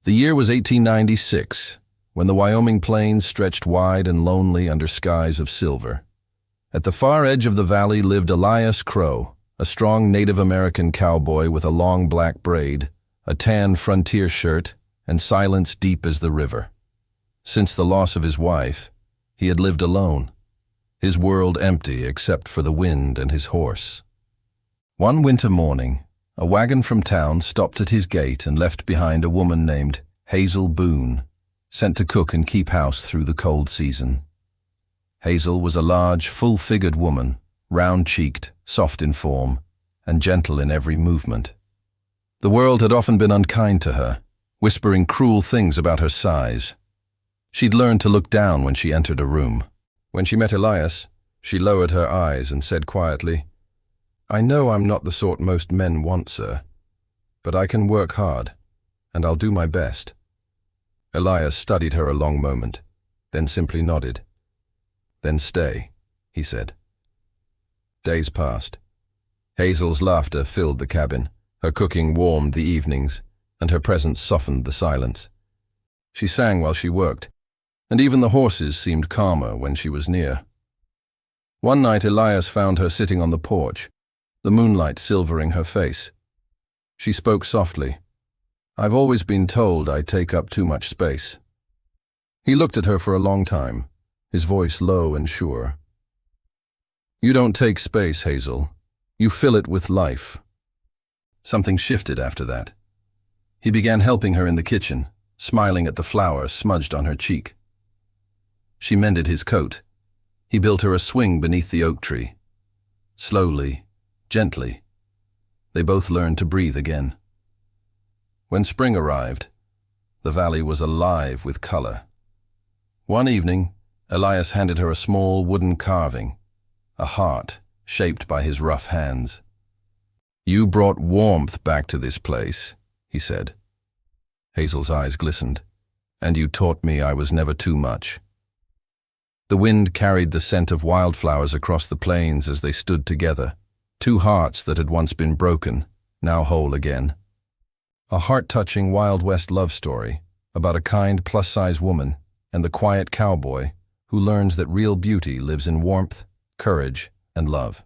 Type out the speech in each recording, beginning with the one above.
The year was 1896, when the Wyoming plains stretched wide and lonely under skies of silver. At the far edge of the valley lived Elias Crow, a strong Native American cowboy with a long black braid, a tan frontier shirt, and silence deep as the river. Since the loss of his wife, he had lived alone, his world empty except for the wind and his horse. One winter morning, a wagon from town stopped at his gate and left behind a woman named Hazel Boone, sent to cook and keep house through the cold season. Hazel was a large, full-figured woman, round-cheeked, soft in form, and gentle in every movement. The world had often been unkind to her, whispering cruel things about her size. She'd learned to look down when she entered a room. When she met Elias, she lowered her eyes and said quietly, "I know I'm not the sort most men want, sir, but I can work hard, and I'll do my best." Elias studied her a long moment, then simply nodded. "Then stay," he said. Days passed. Hazel's laughter filled the cabin, her cooking warmed the evenings, and her presence softened the silence. She sang while she worked, and even the horses seemed calmer when she was near. One night Elias found her sitting on the porch, the moonlight silvering her face. She spoke softly. "I've always been told I take up too much space." He looked at her for a long time, his voice low and sure. "You don't take space, Hazel. You fill it with life." Something shifted after that. He began helping her in the kitchen, smiling at the flour smudged on her cheek. She mended his coat. He built her a swing beneath the oak tree. Slowly, gently, they both learned to breathe again. When spring arrived, the valley was alive with color. One evening, Elias handed her a small wooden carving, a heart shaped by his rough hands. "You brought warmth back to this place," he said. Hazel's eyes glistened. "And you taught me I was never too much." The wind carried the scent of wildflowers across the plains as they stood together, two hearts that had once been broken, now whole again. A heart-touching Wild West love story about a kind plus-size woman and the quiet cowboy who learns that real beauty lives in warmth, courage, and love.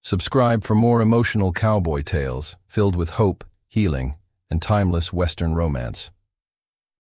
Subscribe for more emotional cowboy tales filled with hope, healing, and timeless Western romance.